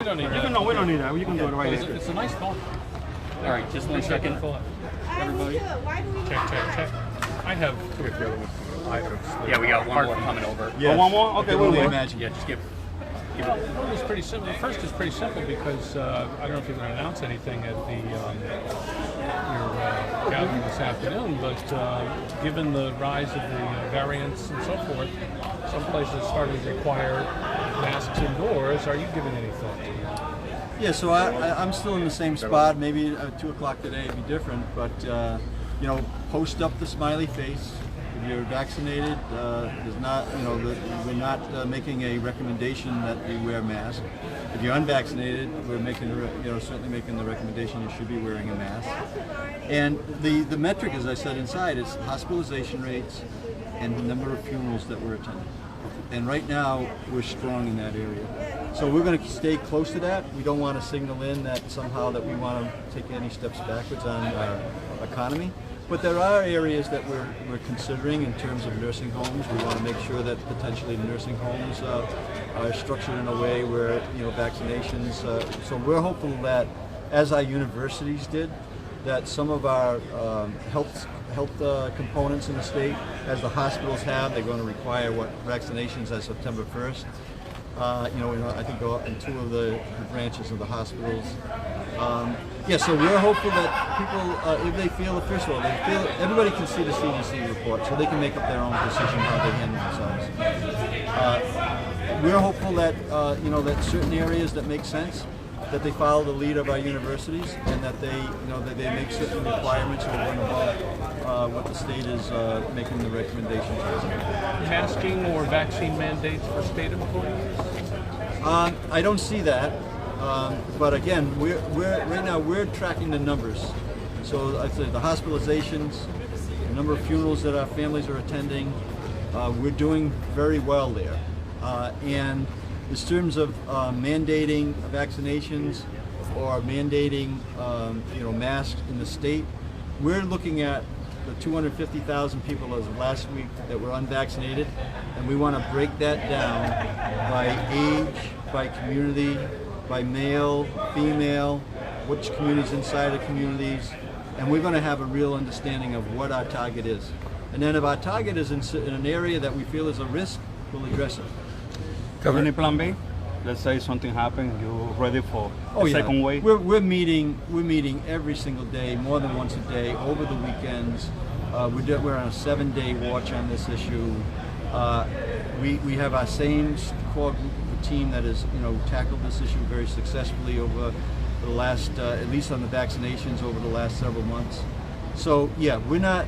We don't need You that. can, no, we don't need that. You can do it right here. It's a nice phone. All right, just 1 second. Everybody. Check. I have two or three other items. Yeah, we got one more coming over. Yeah. One more? Okay, we'll wait. Yeah, just give it. One is pretty simple. The first is pretty simple because I don't know if you're going to announce anything at the your gathering this afternoon, but given the rise of the variants and so forth, some places are starting to require masks indoors. Are you giving any thought to that? Yeah, so I'm still in the same spot. Maybe 2 o'clock today would be different, but you know, post up the smiley face. If you're vaccinated, there's not, you know, we're not making a recommendation that you wear a mask. If you're unvaccinated, we're making, you know, certainly making the recommendation you should be wearing a mask. And the metric, as I said inside, is hospitalization rates and the number of funerals that we're attending. And right now, we're strong in that area. So we're going to stay close to that. We don't want to signal in that somehow that we want to take any steps backwards on our economy. But there are areas that we're considering in terms of nursing homes. We want to make sure that potentially nursing homes are structured in a way where, you know, vaccinations. So we're hopeful that, as our universities did, that some of our health components in the state, as the hospitals have, they're going to require vaccinations as September 1st. You know, I think in 2 of the branches of the hospitals. Yeah, so we're hopeful that people, if they feel, first of all, they feel, everybody can see the CDC report, so they can make up their own decision how they handle themselves. We're hopeful that, you know, that certain areas that make sense, that they follow the lead of our universities, and that they, you know, that they make certain requirements over and above what the state is making the recommendations. Masking or vaccine mandates for state employees? I don't see that, but again, we're right now we're tracking the numbers. So I'd say the hospitalizations, the number of funerals that our families are attending, we're doing very well there, and in terms of mandating vaccinations or mandating you know, masks in the state, we're looking at the 250,000 people as of last week that were unvaccinated, and we want to break that down by age, by community, by male, female, which communities inside of communities, and we're going to have a real understanding of what our target is. And then if our target is in an area that we feel is a risk, we'll address it. Any plan B? Let's say something happened, you're ready for the second wave? We're meeting every single day, more than once a day, over the weekends. We're on a 7-day watch on this issue. We have our same core group of team that has, you know, tackled this issue very successfully over the last, at least on the vaccinations, over the last several months. So yeah, we're not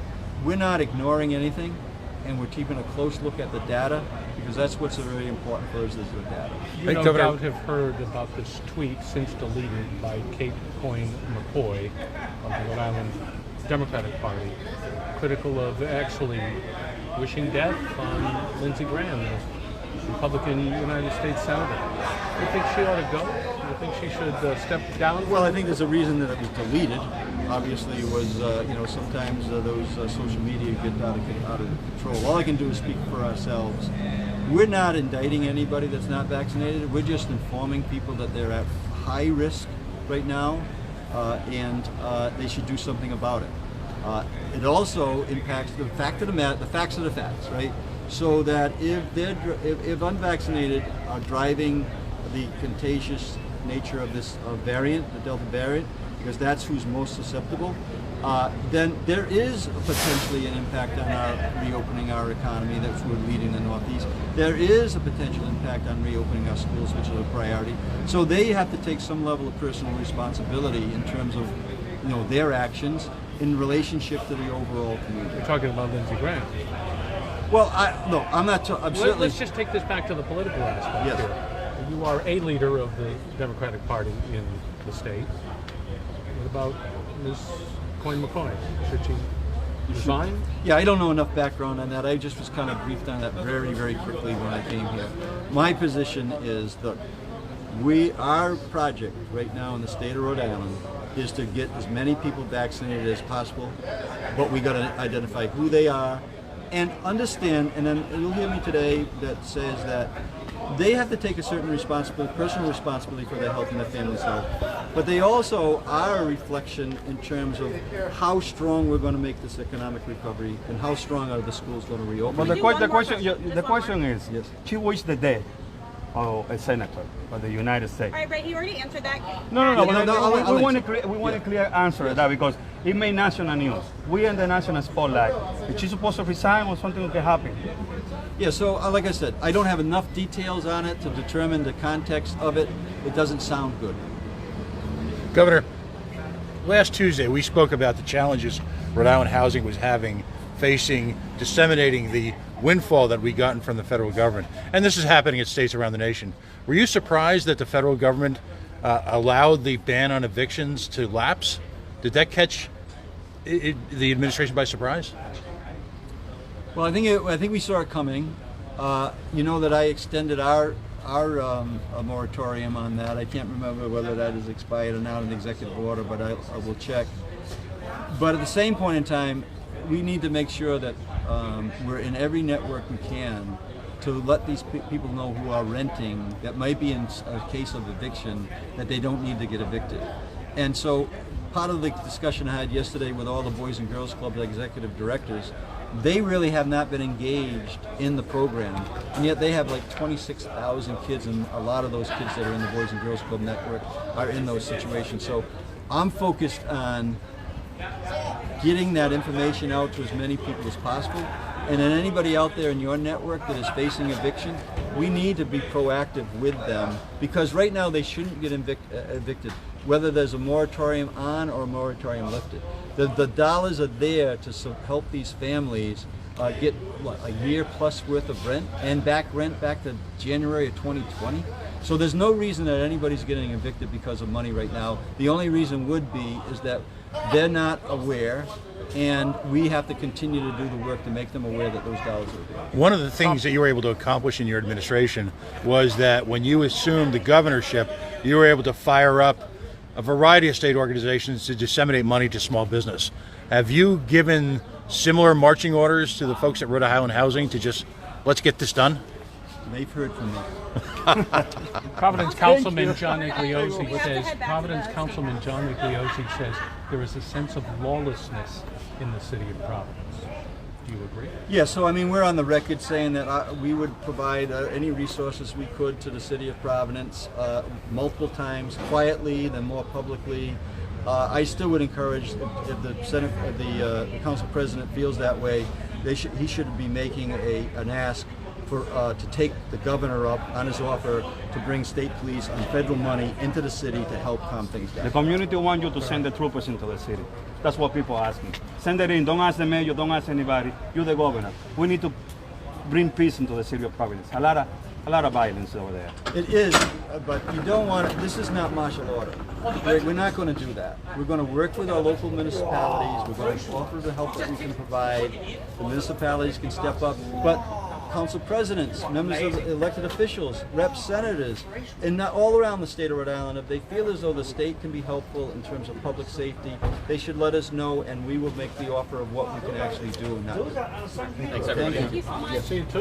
ignoring anything, and we're keeping a close look at the data, because that's what's very important for us, is the data. You no doubt have heard about this tweet, since deleted, by Kate Coyne McCoy of the Rhode Island Democratic Party, critical of actually wishing death on Lindsey Graham, the Republican United States Senator. Do you think she ought to go? Do you think she should step down? Well, I think there's a reason that it was deleted. Obviously, it was, you know, sometimes those social media get out of control. All I can do is speak for ourselves. We're not indicting anybody that's not vaccinated. We're just informing people that they're at high risk right now, and they should do something about it. It also impacts the facts are the facts, right? So that if unvaccinated are driving the contagious nature of this variant, the Delta variant, because that's who's most susceptible, then there is potentially an impact on our reopening our economy. That's we're leading the Northeast. There is a potential impact on reopening our schools, which is a priority. So they have to take some level of personal responsibility in terms of, you know, their actions in relationship to the overall community. You're talking about Lindsey Graham. Well, I'm not. I'm certainly. Let's just take this back to the political aspect Yes. here. You are a leader of the Democratic Party in the state. What about Ms. Coyne McCoy? Should she resign? Yeah, I don't know enough background on that. I just was kind of briefed on that very, very quickly when I came here. My position is that our project right now in the state of Rhode Island is to get as many people vaccinated as possible, but we got to identify who they are and understand. And then you'll hear me today that says that they have to take a certain personal responsibility for their health and their family's health. But they also are a reflection in terms of how strong we're going to make this economic recovery and how strong are the schools going to reopen. But the question is, Yes. she wished the death of a senator of the United States. All right, Ray, you already answered that. No. Yeah, no, We want a clear answer to that because it made national news. We in the national spotlight. Is she supposed to resign or something can happen? Yeah, so like I said, I don't have enough details on it to determine the context of it. It doesn't sound good. Governor, last Tuesday we spoke about the challenges Rhode Island housing was facing disseminating the windfall that we gotten from the federal government. And this is happening in states around the nation. Were you surprised that the federal government allowed the ban on evictions to lapse? Did that catch the administration by surprise? Well, I think we saw it coming. You know that I extended our a moratorium on that. I can't remember whether that is expired or not in the executive order, but I will check. But at the same point in time, we need to make sure that we're in every network we can to let these people know who are renting, that might be in a case of eviction, that they don't need to get evicted. And so part of the discussion I had yesterday with all the Boys and Girls Club executive directors, they really have not been engaged in the program, and yet they have like 26,000 kids, and a lot of those kids that are in the Boys and Girls Club network are in those situations. So I'm focused on getting that information out to as many people as possible. And then anybody out there in your network that is facing eviction, we need to be proactive with them, because right now they shouldn't get evicted, whether there's a moratorium on or a moratorium lifted. The dollars are there to help these families get a year plus worth of rent and rent back to January of 2020. So there's no reason that anybody's getting evicted because of money right now. The only reason would be is that they're not aware, and we have to continue to do the work to make them aware that those dollars are there. One of the things that you were able to accomplish in your administration was that when you assumed the governorship, you were able to fire up a variety of state organizations to disseminate money to small business. Have you given similar marching orders to the folks at Rhode Island Housing to just, let's get this done? They've heard from me. Providence Councilman John Igliosi says there is a sense of lawlessness in the city of Providence. Do you agree? Yeah, so I mean, we're on the record saying that we would provide any resources we could to the city of Providence multiple times, quietly, then more publicly. I still would encourage, if the Senate, the Council President feels that way, he should be making an ask to take the governor up on his offer to bring state police and federal money into the city to help calm things down. The community wants you to send the troopers into the city. That's what people are asking. Send it in. Don't ask the mayor. Don't ask anybody. You're the governor. We need to bring peace into the city of Providence. A lot of violence over there. It is, but you don't want it. This is not martial order. We're not going to do that. We're going to work with our local municipalities. We're going to offer the help that we can provide. The municipalities can step up, but council presidents, members of elected officials, reps, senators, and not all around the state of Rhode Island, if they feel as though the state can be helpful in terms of public safety, they should let us know, and we will make the offer of what we can actually do and not do. Thanks, everybody. Thank you so much. See you too.